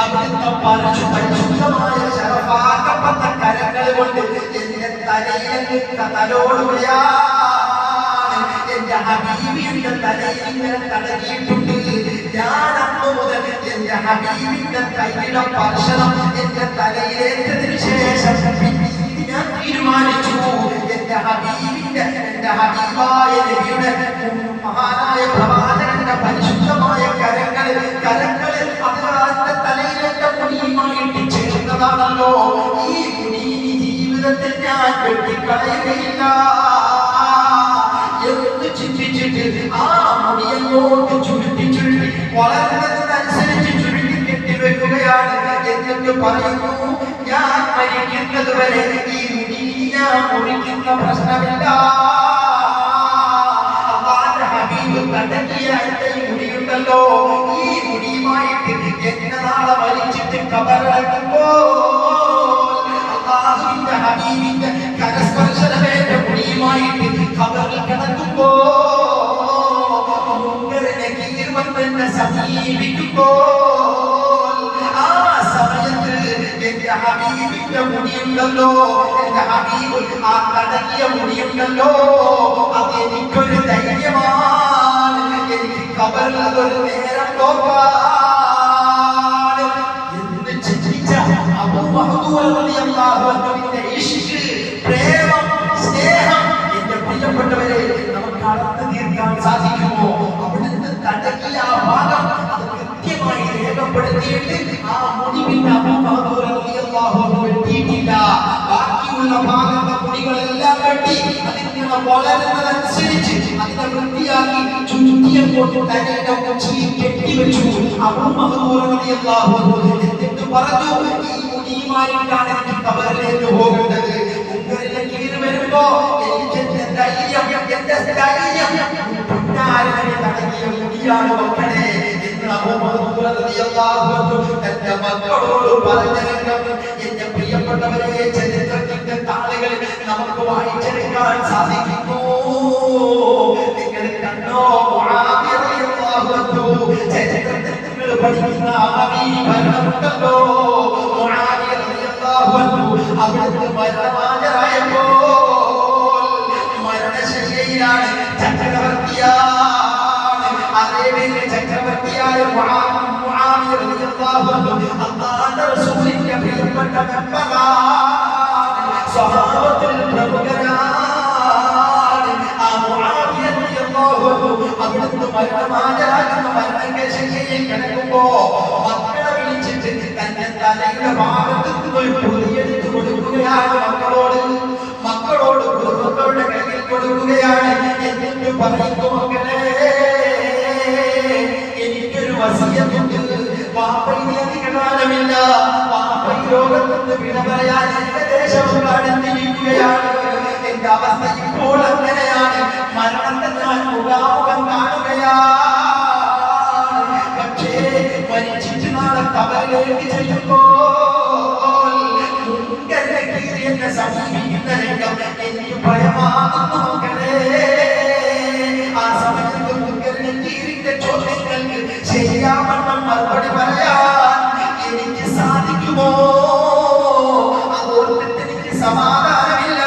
അവിടുത്തെ പരിശുദ്ധമായ ശരഫാക്കപ്പെട്ട കരങ്ങൾ കൊണ്ട് എന്റെ തലയിലേക്ക് തലോടുകയാണ്. എന്റെ ഹബീബിയുടെ തലയിൽ ഇങ്ങനെ തടകിയിട്ടുണ്ട്. ഞാൻ അന്ന് മുതൽ എന്റെ ഹബീബിന്റെ കൈയുടെ സ്പർശനം എന്റെ തലയിലേറ്റതിനു ശേഷം ഞാൻ തീരുമാനിച്ചു എന്റെ ഹബീബായ നബിയുടെ മഹാനായ പ്രവാചകന്റെ പരിശുദ്ധമായ കരങ്ങളിൽ അതിന്റെ തലയിലെ മുടിയുമായിട്ട് ചേർന്നതാണല്ലോ. ഈ മുടി ജീവിതത്തിൽ ഞാൻ വെട്ടിക്കളയുകയില്ല എന്ന് ചിന്തിച്ചിട്ട് ആ മുടിയങ്ങോട്ട് ചുരുട്ടി വളർന്നതിനനുസരിച്ച് ചുരുട്ടി കെട്ടിവെക്കുകയാണ്. എന്നിട്ട് പറയുന്നു, ഞാൻ മരിക്കുന്നത് വരെ ഈ മുടി ഞാൻ മുറിക്കുന്ന പ്രശ്നമില്ല. അല്ലാഹുവിന്റെ ഹബീബ് തടകിയ എന്റെ ഈ മുടിയുണ്ടല്ലോ, ഈ മുടിയുമായിട്ട് എന്നെ നാളെ മരിച്ചിട്ട് ഖബറിറങ്ങുമ്പോൾ അല്ലാഹുവിന്റെ ഹബീബിന്റെ കരസ്പർശനമേറ്റ മുടിയുമായിട്ട് ഖബറിൽ കിടക്കുമ്പോൾ മുൻകറിനെ കീഴ്വന്നെ സമീപിക്കുമ്പോൾ ആ സമയത്ത് എന്റെ ഹബീബിന്റെ മുടിയുണ്ടല്ലോ, എന്റെ ഹബീബ് ആ തടകിയ മുടിയുണ്ടല്ലോ, അത് എനിക്കൊരു ധൈര്യമാണ്. എനിക്ക് ഖബറിൽ അതൊരു നേരം പോകാൻ എന്ന് ചിന്തിച്ച അബൂ മഹ്ദൂർ റളിയല്ലാഹു അൻഹുവിന്റെ ഇശ്ക്, പ്രേമം, സ്നേഹം എന്റെ പ്രിയപ്പെട്ടവരെ നമുക്ക് അളന്ന് തീർക്കാൻ സാധിക്കുമോ? അവിടുന്ന് തടകിയ ആ ഭാഗം അത് കൃത്യമായി രേഖപ്പെടുത്തിയിട്ട് ആ മുടി പിന്നെ അബൂ മഹ്ദൂർ റളിയല്ലാഹു അൻഹു വെട്ടിയിട്ടില്ല. ബാക്കിയുള്ള ഭാഗത്തെ മുടികളെല്ലാം വെട്ടി അതിങ്ങനെ വളരുന്നതനുസരിച്ച് അതിനെ വൃത്തിയാക്കി ചുറ്റിയങ്ങോട്ട് തലയുടെ ഉച്ചിയിൽ കെട്ടിവെച്ചു. അബൂ മഹ്ദൂർ റളിയല്ലാഹു അൻഹു എന്നിട്ട് പറഞ്ഞു, ഈ മുടിയുമായിട്ടാണ് എനിക്ക് ഖബറിലേക്ക് പോകേണ്ടത്. മുൻകറിലെ കീറി വരുമ്പോ എനിക്ക് എന്റെ ധൈര്യം പിന്നാരെ തടകിയ മുടിയാണ് മക്കളെ എന്ന് അബൂ മഹ്ദൂർ റളിയല്ലാഹു അൻഹു തന്റെ മക്കളോട് പറഞ്ഞ രംഗം എന്റെ പ്രിയപ്പെട്ടവരെ ചരിത്രത്തിന്റെ താളുകളിൽ നമുക്ക് വായിച്ചെടുക്കാൻ സാധിക്കുന്നു. നിങ്ങൾ കണ്ടോ, മുആവിയ റളിയല്ലാഹു അൻഹു ചരിത്രത്തിൽ നിങ്ങൾ പഠിക്കുന്ന ഭരണമുണ്ടല്ലോ, മുആവിയ റളിയല്ലാഹു അൻഹു അവിടുത്തെ മരണമാജരായപ്പോൾ മരണശയ്യയിലാണ്, ചക്രവർത്തിയാണ്. അതേപോലെ ചക്രവർത്തിയായ മുആവിയ റളിയല്ലാഹു അൻഹു അല്ലാഹുവിന്റെ റസൂലിന്റെ പ്രിയപ്പെട്ട മെമ്പറാണ്, സ്വഹാബത്തിൽ പ്രമുഖനാണ്. ആ മുആവിയ റളിയല്ലാഹു അൻഹു അവിടുത്തെ മരണമാജരാകുന്ന മരണശയ്യയിൽ കിടക്കുമ്പോ മക്കളെ വിളിച്ചിട്ട് തന്റെ തലയുടെ ഭാഗത്ത് ഒരു പൊതിയെടുത്ത് കൊടുക്കുകയാണ്. മക്കളോട് കുടുംബങ്ങളുടെ കയ്യിൽ കൊടുക്കുകയാണ്. എന്നിട്ട് പറയുന്നു, മക്കളെ എനിക്കൊരു വസിയത്തുണ്ട്. വാപ്പ ഇനി അധികകാലമില്ല. വാപ്പ ഈ ലോകത്തുനിന്ന് വിട പറയാൻ ഏകദേശം കാണിച്ചിരിക്കുകയാണ്. എന്റെ അവസ്ഥ ഇപ്പോൾ അങ്ങനെയാണ്. മരണത്തെ ഞാൻ മുഖാമുഖം കാണുകയാണ്. പക്ഷേ മരിച്ചിട്ട് നാളെ ഖബറിലേക്ക് ചെല്ലുമ്പോൾ മുൻകറിനെ കീറി എന്നെ സമീപിക്കുന്ന രംഗം എനിക്ക് ഭയമാകുന്നു മക്കളെ. ആ സമയത്ത് മുൻകറിനെ കീറിന്റെ ചോദ്യങ്ങൾക്ക് ശരിയാവണ്ണം മറുപടി പറയാൻ എനിക്ക് സാധിക്കുമോ? അതോർത്തിട്ട് എനിക്ക് സമാധാനമില്ല.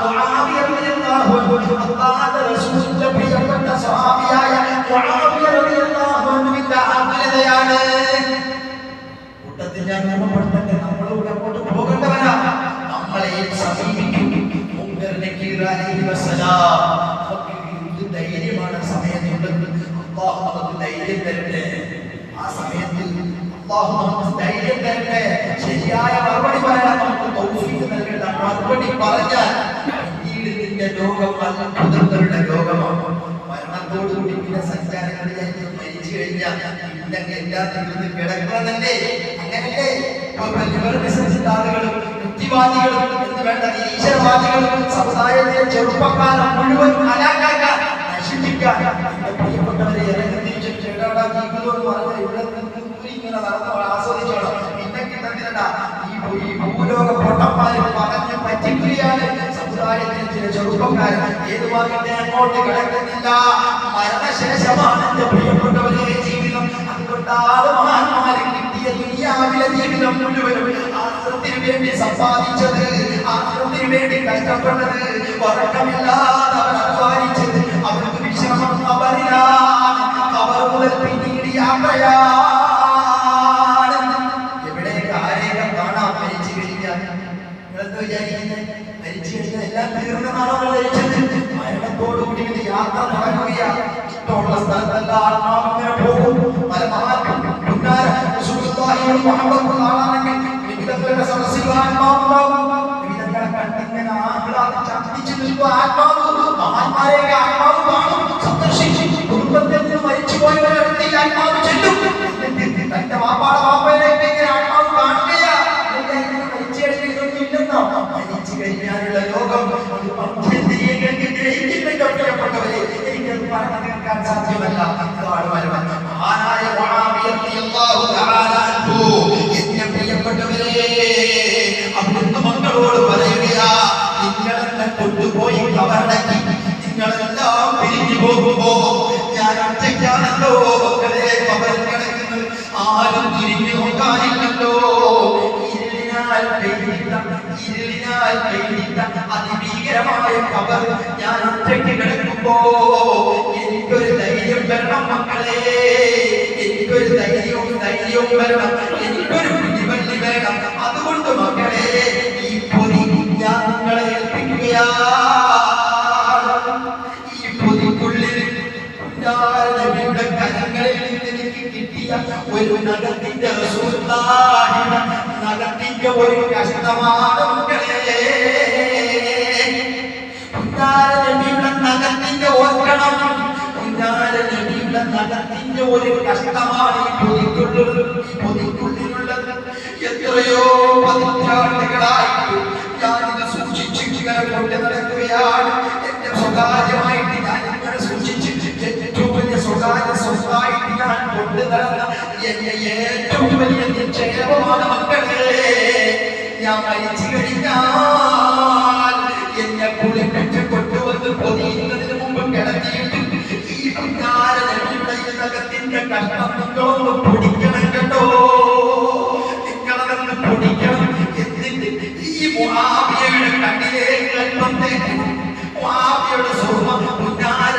മുആവിയ റളിയല്ലാഹു അൻഹു അല്ലാഹുവിന്റെ റസൂലിന്റെ പ്രിയപ്പെട്ട സ്വഹാബിയായ മുആവിയ റളിയല്ലാഹു അൻഹുവിന്റെ ആത്മീയതയാണ്. കൂട്ടത്തിൽ ഞാൻ ഓർമ്മപ്പെടുത്തട്ടെ, നമ്മളോട് അങ്ങോട്ട് പോകേണ്ടവരാ. നമ്മളെ സമീപിക്കും മുൻകറിനെ കീറാനൈഹി വസലാം. നമുക്ക് എന്ത് ധൈര്യമാണ് സമയത്തുള്ളത്. അല്ലാഹു നമുക്ക് ധൈര്യം തരട്ടെ. ആ സമയത്ത് അല്ലാഹു നമുക്ക് ധൈര്യം തരട്ടെ. ശരിയായ മറുപടി പറയാൻ നമുക്ക് തൗഫീഖ് നൽകേണ്ട. മറുപടി പറഞ്ഞാൽ പിന്നീട് നിന്റെ ലോകം അത്ഭുതങ്ങളുടെ ലോകമാണ്. മരണത്തോടുകൂടി പിന്നെ സഞ്ചാരങ്ങളിലേക്ക് മരിച്ചു കഴിഞ്ഞാൽ പിന്നെ എല്ലാത്തിനും കിടക്കുന്നതല്ലേ? അങ്ങനല്ലേ? ബിസിനസ്സുകാരും യുക്തിവാദികളും എന്ന് വേണ്ട ഈശ്വരവാദികളും സമുദായത്തിലെ ചെറുപ്പക്കാരും മുഴുവൻ ഹലാക്കാക്കാൻ, നശിപ്പിക്കാൻ പ്രിയപ്പെട്ടവരെ ഇറങ്ങി തിരിച്ചു ചേട്ടാ ജീവിതം എന്ന് പറഞ്ഞാൽ ഇവിടെ ഇങ്ങനെ നടന്നു ആസ്വദിച്ചോളാം. പിന്നെ കിട്ടുന്നില്ല. ഈ ഭൂലോക പൊട്ടന്മാരും പറഞ്ഞ് പറ്റിക്കുകയാണ് സമുദായത്തിലെ ചില ചെറുപ്പക്കാരൻ. ഏതുമാകട്ടെ അങ്ങോട്ട് കിടക്കുന്നില്ല. മരണശേഷമാണ് എന്റെ പ്രിയപ്പെട്ടവരെ ജീവിതം. അതുകൊണ്ട് അതുകൊണ്ടാണ് മഹാന്മാര് കിട്ടിയ ദുനിയാവിലെ ജീവിതം മുഴുവനും ആഖിറത്തിന് വേണ്ടി സമ്പാദിച്ചത്, ആഖിറത്തിന് വേണ്ടി കഷ്ടപ്പെട്ടത്, ഉറക്കമില്ലാതെ അവർ അധ്വാനിച്ചത്. അവർക്ക് വിശ്രമം ഖബറിലാണ്, ഖബർ മുതൽ പിന്നീട് യാത്രയാണ്. എവിടെയൊക്കെ ആരെയൊക്കെ കാണാം മരിച്ചു കഴിഞ്ഞാൽ? നിങ്ങളെന്ത് വിചാരിക്കുന്നത്? മരിച്ചു കഴിഞ്ഞാൽ എല്ലാം തീർന്നതാണോ ധരിച്ചത്? മരണത്തോടുകൂടി ഇത് യാത്ര നടക്കുകയാണ്. ഇഷ്ടമുള്ള സ്ഥലത്തല്ല ആത്മാവ് ഇങ്ങനെ പോകും. പല മഹാന്മാരുടെ ആളാണെങ്കിൽ വിവിധങ്ങളുടെ സദസ്സിൽ ആത്മാവുണ്ടാവും. വിവിധങ്ങളെ കണ്ടിങ്ങനെ ആഹ്ലാദിച്ച് അന്തിച്ചു നിൽക്കുക ആത്മാവ്. മഹാന്മാരെയൊക്കെ ആത്മാവ് കാണും, സന്ദർശിച്ചു. കുടുംബത്തിൽ നിന്ന് മരിച്ചുപോയവരുടെ അടുത്തേക്ക് ആത്മാവ് ചെല്ലും. തന്റെ വാപ്പാടെ വാപ്പയിലേക്ക് ഇങ്ങനെ ആത്മാവ് കാണുകയാ. മരിച്ചു കഴിഞ്ഞാൽ ഇതൊന്നും ഇല്ലെന്നോ? മരിച്ചു കഴിഞ്ഞാലുള്ള ലോകം പഞ്ചേന്ദ്രിയങ്ങൾക്ക് ഗ്രഹിക്കുന്നുണ്ട് പ്രിയപ്പെട്ടവരെ. എനിക്കത് പറഞ്ഞു തീർക്കാൻ സാധ്യമല്ല. മഹാനായ മുആവിയ റളിയല്ലാഹു തആല അൻഹു എന്നെ പ്രിയപ്പെട്ടവരെ അവിടുന്ന് മക്കളോട് പറയുകയാ, നിങ്ങളെന്നെ കൊണ്ടുപോയി ഖബറടക്കി നിങ്ങളെല്ലാം പിരിഞ്ഞു പോകുമ്പോ ഞാൻ ഒറ്റയ്ക്കാണല്ലോ മക്കളെ ഖബറിൽ കിടക്കുന്നത്. ആരും തിരിഞ്ഞു നോക്കാനില്ലല്ലോ. ഇരുളിനാൽ പെയ്തിട്ട അതിഭീകരമായ ഖബർ ഞാൻ ഒറ്റയ്ക്ക് കിടക്കുമ്പോ എനിക്കൊരു ധൈര്യം വരണം മക്കളെ. എനിക്കൊരു ധൈര്യവും വരണം. എനിക്കൊരു പിടിവള്ളി വേണം. അതുകൊണ്ട് മക്കളെ ഈ പൊതി ഞാൻ നിങ്ങളെ ഏൽപ്പിക്കുകയാണ്. ഈ പൊതിക്കുള്ളിൽ നബിയുടെ കരങ്ങളിൽ നിന്ന് എനിക്ക് കിട്ടിയ ഒരു നഖത്തിന്റെ റസൂലുള്ളാഹിയുടെ നഖത്തിന്റെ ഒരു കഷ്ണമാണ് മക്കളെ. നബിയുടെ നഖത്തിന്റെ ഓർക്കണം. നബിയുടെ നഖത്തിന്റെ ഒരു കഷ്ണമാണ് ഈ പൊതിക്കുള്ളിലുള്ളത്. എത്രയോ പതിറ്റാണ്ടുകളായിട്ട് ഞാനിത് സൂക്ഷിച്ച് ഇങ്ങനെ കൊണ്ട് നടക്കുകയാണ്. എന്റെ സ്വകാര്യമായിട്ട് ഞാൻ ഇങ്ങനെ സൂക്ഷിച്ച് ഏറ്റവും വലിയ സ്വകാര്യമായിട്ട് ഞാൻ കൊണ്ട് നടന്ന എന്റെ ഏറ്റവും വലിയ നിക്ഷേപമാണ് മക്കളെ. ഞാൻ മരിച്ചു കഴിഞ്ഞാൽ എന്നെ കുളിപ്പിച്ച് കൊണ്ടുവന്ന് പൊതിയുന്നതിന് മുമ്പ് കിടത്തിയിട്ട് ഈ നബിയുടെ നഖത്തിന്റെ കഷ്ണം നിങ്ങളൊന്ന് പൊടിക്കണം കേട്ടോ. നിങ്ങളതൊന്ന് പൊടിക്കണം. എന്നിട്ട് ഈ മുആവിയയുടെ കണ്ണിലേക്ക് മുആവിയയുടെ സ്വർണ്ണം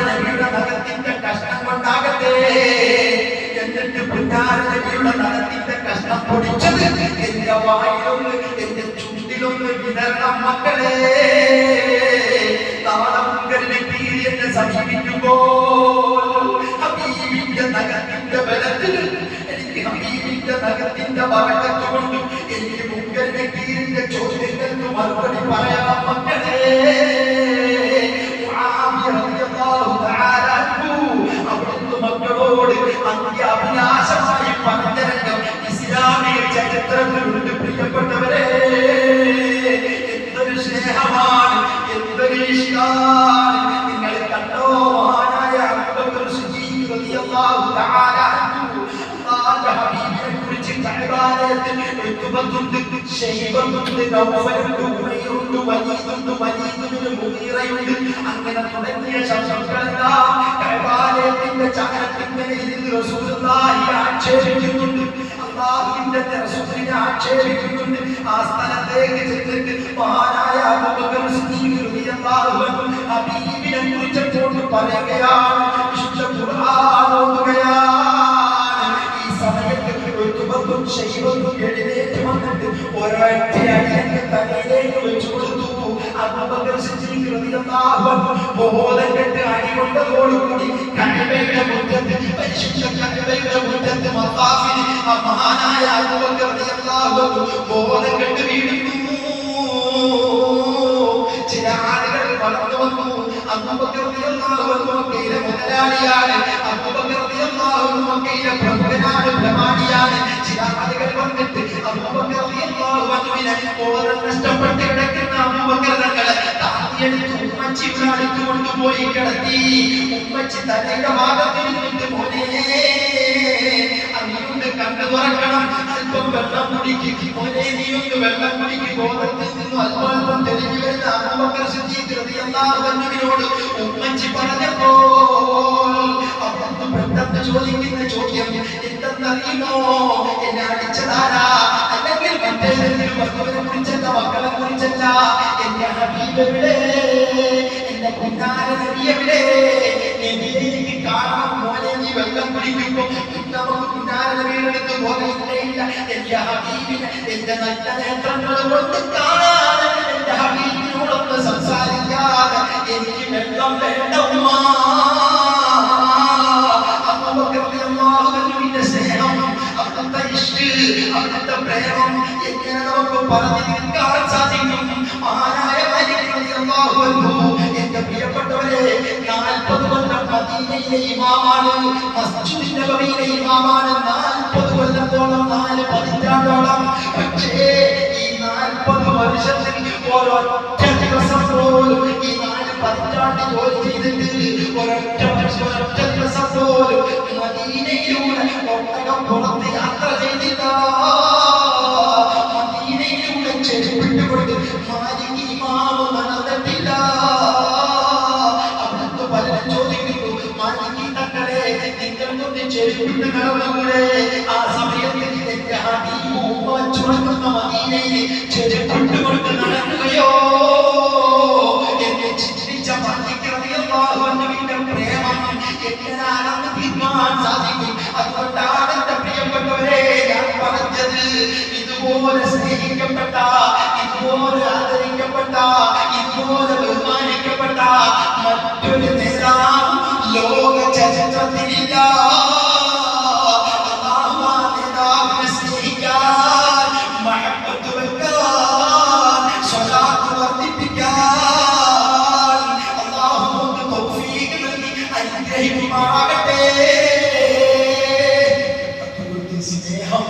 നബിയുടെ നഖത്തിന്റെ കഷ്ണം കൊണ്ടാകട്ടെ. എന്നിട്ട് നബിയുടെ നഖത്തിന്റെ കഷ്ണം പൊടിച്ചത് എന്റെ വായിലൊന്ന് എന്റെ ചുണ്ടിലൊന്ന് വിതരണം മക്കളെ. നാളെ എന്നെ സമീപിക്കുമ്പോൾ ഹബീബിന്റെ നഖത്തിന്റെ ബലത്തിൽ എനിക്ക് ഹബീബിന്റെ നഖത്തിന്റെ ബറക്കത്ത് കൊണ്ട് എനിക്ക് മുങ്കറിന്റെ കീഴിന്റെ ചോദ്യങ്ങൾക്ക് മറുപടി പറയാം മക്കളെ. അവിടുന്ന് മക്കളോട് അന്ത്യാഭിലാഷമായി പറഞ്ഞരംഗം ഇസ്ലാമിക ചരിത്രത്തിലുണ്ട് പ്രിയപ്പെട്ടവരെ. എന്തൊരു സ്നേഹമാണ്, എന്തൊരു ഇഷ്ടാണ്. നിങ്ങൾ കണ്ടോ മഹാനായ അബൂബക്കർ സിദ്ദീഖ് റളിയല്ലാഹു തആല അൻഹു അല്ലാഹുവിന്റെ ഹബീബിനെ കുറിച്ച് കഅബാലയത്തിൽ ഉത്ബത്തുണ്ട്, ശൈബത്തുണ്ട്, നൗഫലുണ്ട്, ഉമൈറുണ്ട്, വലീദുണ്ട്, വലീദുബ്നു മുഗീറയുണ്ട്. അങ്ങനെ തുടങ്ങിയ ശബ്ദങ്ങളെല്ലാം കഅബാലയത്തിന്റെ ചാരത്തിങ്ങനെ ഇരുന്ന് റസൂലുള്ളാഹി ആക്ഷേപിക്കുന്നുണ്ട്. അല്ലാഹുവിന്റെ റസൂലിനെ ആക്ഷേപിക്കുന്നുണ്ട്. ആ സ്ഥലത്തേക്ക് ചെന്നിട്ട് മഹാനായ അബൂബക്കർ സിദ്ദീഖ് റളിയല്ലാഹു അൻഹു ഹബീബിനെ കുറിച്ച് പറയുകയാണ്, വിശുദ്ധ ഖുർആൻ ഓതുകയാണ്. ഈ സമയത്ത് ഉത്ബത്തും ശൈബത്തും എഴുന്നേറ്റ് വന്നിട്ട് ഒരൊറ്റ അടിയന്റെ തലയിലേക്ക് വെച്ചു കൊടുത്തു. അബൂബക്കർ സിദ്ദീഖ് റളിയല്ലാഹു അൻഹു ബോധം കെട്ട് അടികൊണ്ടതോടുകൂടി കഅബയുടെ മുറ്റത്ത്, പരിശുദ്ധ കഅബയുടെ മുറ്റത്ത് മത്താഫിൽ മഹാനായ അബൂബക്കർ റളിയല്ലാഹു അൻഹു ബോധം കെട്ട് വീഴുന്നു. ചില ആളുകൾ വളർന്നു വന്നു. അബൂബക്കർ റളിയല്ലാഹു അൻഹു മക്കയിലെ മുതലാളിയാണ്. അബൂബക്കർ റളിയല്ലാഹു അൻഹു മക്കയിലെ പ്രമുഖനാണ്, പ്രമാണിയാണ്. ചില ആളുകൾ വന്നിട്ട് അബൂബക്കർ റളിയല്ലാഹു അൻഹുവിനെ ബോധം നഷ്ടപ്പെട്ട് കിടക്കുന്ന അബൂബക്കർ തങ്ങളെ താങ്ങിയെടുത്ത് ഉമ്മച്ചിയുടെ അടുത്ത് കൊണ്ടുപോയി കിടത്തി. ഉമ്മച്ചി തലയുടെ ഭാഗത്ത് നിന്നിട്ട് മോനെ നീയൊന്ന് കണ്ണു തുറക്കണം, അല്പം വെള്ളം കുടിക്ക് മോനെ, നീയൊന്ന് വെള്ളം കുടിക്ക്. ബോധത്തിൽ നിന്നും അല്പം തെളിഞ്ഞു വരുന്ന അബൂബക്കർ സിദ്ദീഖ് റളിയല്ലാഹു അൻഹുവിനോട് ഉമ്മച്ചി പറഞ്ഞപ്പോൾ അവിടുന്ന് പെട്ടെന്ന് ചോദിക്കുന്ന ചോദ്യം എന്തെന്ന അറിയുമോ? എന്നെ അടിച്ചതാരാ? അല്ലെങ്കിൽ മറ്റേതെങ്കിലും വസ്തുവിനെ കുറിച്ചല്ല, മക്കളെ കുറിച്ചല്ല. എന്റെ ഹബീബ് എവിടെ? എന്റെ പുന്നാര നബി എവിടെ? നബിയെ എനിക്ക് കാണണം. മോനെ നീ വെള്ളം കുടിക്കുമ്പോ നമുക്ക് പുന്നാര നബിയുടെ അടുത്ത് പോകയില്ല. എന്റെ ഹബീബിനെ എന്റെ നല്ല നേത്രങ്ങൾ കൊണ്ട് കാണാതെ, എന്റെ ഹബീബിനോടൊന്ന് സംസാരിക്കാതെ എനിക്ക് വെള്ളം വേണ്ട ഉമ്മ. അല്ലാഹുവിന്റെ സ്നേഹം, അവിടുത്തെ ഇഷ്ക്, അവിടുത്തെ പ്രേമം എങ്ങനെ നമുക്ക് പറഞ്ഞു തീർക്കാൻ സാധിക്കും? മഹാനായ മാലിക് റളിയല്ലാഹു അൻഹു, എന്റെ പ്രിയപ്പെട്ടവരെ, 40 കൊല്ലം മദീനയിലെ ഇമാമാണ്, മസ്ജിദ് നബവിയിലെ ഇമാമാണ്. 40 കൊല്ലത്തോളം, 4 പതിറ്റാണ്ടോളം. പക്ഷേ ഈ 40 വർഷത്തിൽ ഒരൊറ്റ ദിവസം പോലും, ഈ 4 പതിറ്റാണ്ട് ജോലി ചെയ്തിട്ട് ഒരൊറ്റ ദിവസം പോലും മദീനയിലൂടെ ഒട്ടകം പുറത്ത് യാത്ര ചെയ്തില്ല. മദീനയിലൂടെ ചെരുപ്പിട്ടുകൊണ്ട് മാലിക് ഇമാമ് നടന്നിട്ടില്ല. അവിടുത്തെ പലരും ചോദിക്കുന്നു, മാലിക് തങ്ങളെ നിങ്ങൾക്കൊന്ന് ചെരുപ്പിട്ട് നടന്നുകൂടെ? ആ സമയത്ത് എന്റെ ഹബീബ് ഉമ്മ ചുമക്കുന്ന മദീനയിൽ ചെരുപ്പിട്ടുകൊണ്ട് നടക്കുകയോ എന്ന് ചിന്തിച്ച മാലിക് റളിയല്ലാഹു അൻഹുവിന്റെ പ്രേമം എങ്ങനെയാണെന്ന് തീർക്കാൻ സാധിക്കും. അതുകൊണ്ടാണ് എന്റെ പ്രിയപ്പെട്ടവരെ ഞാൻ പറഞ്ഞത്, ഇതുപോലെ സ്നേഹിക്കപ്പെട്ട, ഇതുപോലെ ആദരിക്കപ്പെട്ട, ഇതുപോലെ ബഹുമാനിക്കപ്പെട്ട മറ്റൊരു നേതാവ് ലോക ചരിത്രത്തിലില്ല. നേതാവിനെ സ്നേഹിക്കാൻ, മഹബ്ബത്ത് വെക്കാൻ, സ്വലാത്ത് വർദ്ധിപ്പിക്കാൻ അല്ലാഹു നമുക്ക് തൗഫീഖ് നൽകി അനുഗ്രഹിക്കുമാറാകട്ടെ. സ്നേഹം,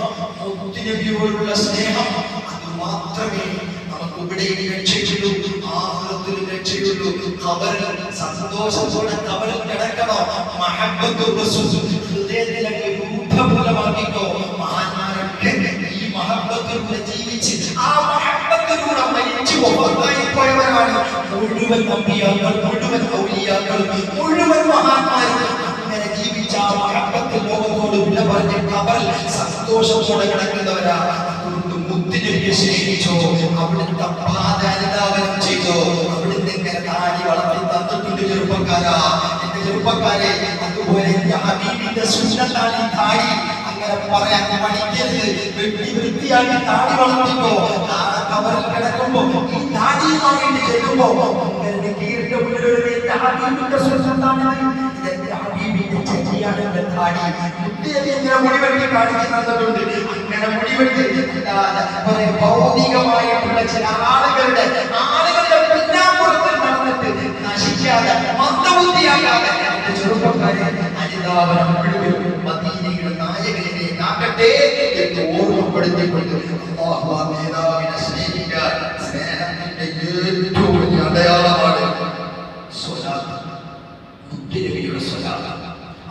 മുത്തുനബിയോടുള്ള സ്നേഹം, അത് മാത്രമേ നമുക്ക് ഇവിടെയും രക്ഷയുള്ളൂ, ആഖിറത്തിലും രക്ഷയുള്ളൂ. ഖബറിൽ സന്തോഷത്തോടെ ഖബറിൽ കിടക്കണോ? മഹബ്ബത്തു റസൂൽ ഹൃദയത്തിലേക്ക് രൂപഭൂതമാക്കിക്കോ. മഹാന്മാരൊക്കെ ഈ മഹബ്ബത്തിലൂടെ ജീവിച്ച് ആ മഹബ്ബത്തിലൂടെ മരിച്ചു പോയവരാണ് മുഴുവൻ നബിയാക്കൾ, മുഴുവൻ ഔലിയാക്കൾ, മുഴുവൻ മഹാന്മാരും. അങ്ങനെ ജീവിച്ച ആ മഹബ്ബത്തിൽ ലോകത്തോട് വിട പറഞ്ഞ് ഖബറിൽ സന്തോഷത്തോടെ കിടക്കുന്നവരാ. അതുകൊണ്ട് മുത്തുനബിയെ സ്നേഹിച്ചോ, അവിടുത്തെ പാത അനുധാവനം ചെയ്തോ. അവിടുന്ന് ഇങ്ങനെ താടി വളർത്തി തന്നിട്ടുണ്ട് ചെറുപ്പക്കാരാ, എന്റെ ചെറുപ്പക്കാരെ. അതുപോലെ എന്റെ ഹബീബിന്റെ സുന്നത്താണ് ഈ താടി. അങ്ങനെ പറയാൻ പഠിക്കരുത്. വെട്ടി വൃത്തിയാക്കി താടി വളർത്തിക്കോ. നാളെ ഖബറിൽ കിടക്കുമ്പോ ഈ താടിയുമായിട്ട് ചെല്ലുമ്പോ അങ്ങനെ കീറിന്റെ മുന്നിലൊരു എന്റെ ഹബീബിന്റെ സുന്നത്താണ്, എന്റെ ഹബീബിന്റെ ചെടിയാണ് എന്റെ താടി. മുത്തുനബി ഇങ്ങനെ മുടിവെട്ടി കാണിച്ചു തന്നിട്ടുണ്ട്. അങ്ങനെ മുടിവെട്ടി കുറെ ഭൗതികമായിട്ടുള്ള ചില ആളുകളുടെ പിന്നാമ്പുറത്തിൽ നടന്നിട്ട് നശിക്കാതെ, മന്ദബുദ്ധിയാകാതെ എന്റെ ചെറുപ്പക്കാരെ അനുധാവനം മുഴുവൻ മദീനയുടെ നായകനിലേക്കാകട്ടെ എന്ന് ഓർമ്മപ്പെടുത്തിക്കൊണ്ട് അല്ലാഹു ആ നേതാവിനെ സ്നേഹിക്കാൻ, സ്നേഹത്തിന്റെ ഏറ്റവും വലിയ അടയാളമാണ് സ്വലാത്ത്, മുത്തുനബിയുടെ സ്വലാത്ത്.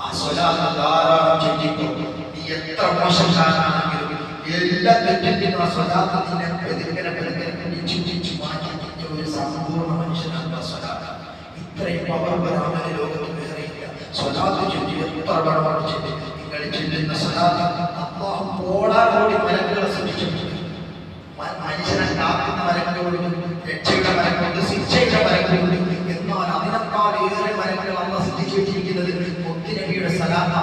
ആ സ്വലാത്ത് ധാരാളം ചൊല്ലിക്കോ. നീ എത്ര മോശക്കാരനാണെങ്കിലും എല്ലാ തെറ്റിനും ആ സ്വലാത്ത് നിന്നെ ചിന്തിച്ചു മാറ്റി ഒരു സമ്പൂർണ്ണ മനുഷ്യനാണ് ആ സ്വലാത്ത്. ഇത്രയും പവർപരാമന ലോകത്ത് വേറെയില്ല. സ്വലാത്ത് ചൊല്ലി എത്ര പടമാണ് ചൊല്ലി നിങ്ങൾ ചൊല്ലുന്ന സ്വലാത്ത് അല്ലാഹു കോടാനോടി മരങ്ങളെ സൃഷ്ടിച്ചിട്ടുണ്ട്. മനുഷ്യനെ കാക്കുന്ന മരങ്ങളുണ്ട്, രക്ഷയുടെ മരങ്ങളുണ്ട്, ശിക്ഷയുടെ മരങ്ങളുണ്ട്. എന്നാൽ അതിനേക്കാൾ ഏറെ മരങ്ങൾ അമ്മ സൃഷ്ടിച്ചു വെച്ചിരിക്കുന്നത് മുത്തുനബിയുടെ സ്വലാത്ത്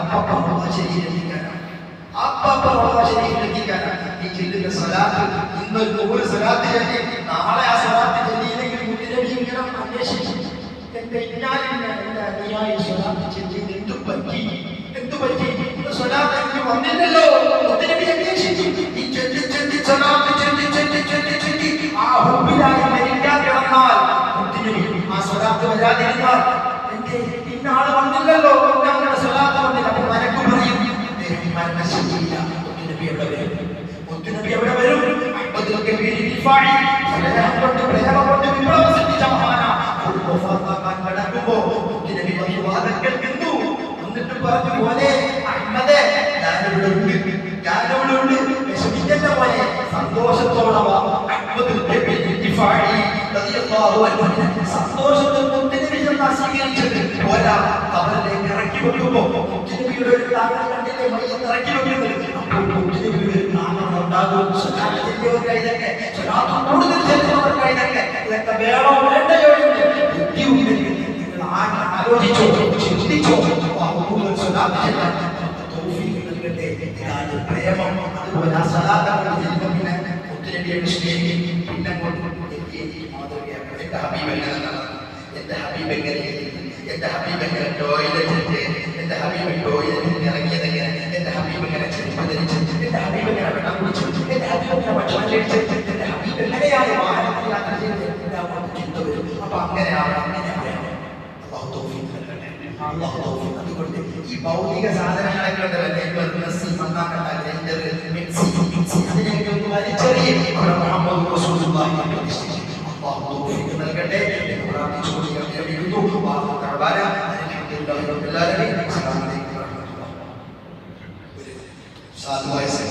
അപ്പപ്പ ശരീരത്തിക്കാനാണ്. ഈ ചെല്ലുന്ന സ്വലാത്ത് ഇന്നൊരു 100 സ്വലാത്ത് ചൊല്ലി നാളെ ആ സ്വലാത്ത് ചൊല്ലിയില്ലെങ്കിൽ മുത്തുനബി ഇങ്ങനെ അന്വേഷിച്ചു, എന്റെ അനുയായി സ്വലാത്ത് ചൊല്ലി എന്തു പറ്റി? സ്വലാത്ത് എനിക്ക് വന്നില്ലല്ലോ. മുത്തുനബി അന്വേഷിച്ചു. ഈ ചൊല്ലി സ്വലാത്ത് ചൊല്ലി ആ ഹുബിലായി മരിക്കാൻ കിടന്നാൽ മുത്തുനബി ആ സ്വലാത്ത് വരാതിരുന്നാൽ എന്റെ ഇന്നാള് വന്നില്ലല്ലോ, അങ്ങനെ സ്വലാത്ത് വന്നില്ല. അപ്പൊ മലക്ക് പറയും മരണശക്തിയില്ല. മുത്തുനബി എവിടെ വരും? പ്രേമകൊണ്ട് വിപ്ലവം സൃഷ്ടിച്ച മഹാനാ കിടക്കുമ്പോ മുത്തുനബി വന്ന് വാദക്കൽ നിന്നു. എന്നിട്ട് പറഞ്ഞു, പോലെ അഹ്മദേ ഞാനിവിടെ ഉണ്ട്, വിഷമിക്കണ്ട പോലെ സന്തോഷത്തോടെ സന്തോഷത്തിൽ മുത്തുനബി സ്വീകരിച്ചത് പോരാ. ഖബറിലേക്ക് ഇറക്കി വെക്കുമ്പോ മുത്തുനബിയുടെ ഒരു താങ്കൾ കണ്ടില്ലേ മയ്യത്ത് ഇറക്കി വെക്കുന്നത്? അപ്പോൾ മുത്തുനബിയുടെ നാമം ഉണ്ടാകും. സ്വലാത്ത് ചെല്ലിയവർക്കായതൊക്കെ, സ്വലാത്ത് കൂടുതൽ ചെല്ലുന്നവർക്കായതൊക്കെ ഇതൊക്കെ വേണോ വേണ്ടയോ എന്ന് ബുദ്ധി ഉണ്ടെങ്കിൽ നിങ്ങൾ ആലോചിച്ചോ, ചിന്തിച്ചോ. സ്വലാത്ത് ചെല്ലാൻ തൗഫീഖ് നൽകട്ടെ. ഇതാണ് പ്രേമം. അതുപോലെ ആ സ്വലാത്ത് ചെല്ലുമ്പോൾ പിന്നെ മുത്തുനബിയുടെ സ്നേഹിക്കും. പിന്നെ മാതൃകയാണ് എന്റെ ഹബീബ് എങ്ങനെ, എന്റെ ഹബീബ് എങ്ങനെ, എന്റെ ഹബീബ് എങ്ങനെ ടോയ്ലറ്റ്, എന്റെ ഹബീബ് ടോയ്ലറ്റിൽ ഇറങ്ങിയതെങ്ങനെ, എന്റെ ഹബീബ് എങ്ങനെ ചെരുപ്പ് ധരിച്ച്, എന്റെ ഹബീബ് എങ്ങനെ വെള്ളം കുടിച്ചു, എന്റെ ഹബീബ് എങ്ങനെ ഭക്ഷണം കഴിച്ച്, എന്റെ ഹബീബ് എങ്ങനെയാണ് വാഹനത്തിൽ യാത്ര ചെയ്തത്, ചിന്ത വരും. അപ്പൊ അങ്ങനെയാണ് അല്ലാഹു തൗഫീഖ് നൽകട്ടെ. അല്ലാഹു തൗഫീഖ്. അതുകൊണ്ട് ഈ ഭൗതിക സാധനങ്ങളൊക്കെ അതിനെയൊക്കെ ഒന്ന് വലിച്ചെറിയ മുഹമ്മദ് റസൂലുള്ളാഹി അല്ലാഹു തൗഫീഖ് നൽകട്ടെ എന്ന് പ്രാർത്ഥിച്ചുകൊണ്ട് ഞാൻ വിരമിക്കുന്നു. അൽഹംദുലില്ലാഹി റബ്ബിൽ ആലമീൻ. അസ്സലാമു അലൈക്കും വറഹ്മത്തുള്ളാഹി. സാധുവായ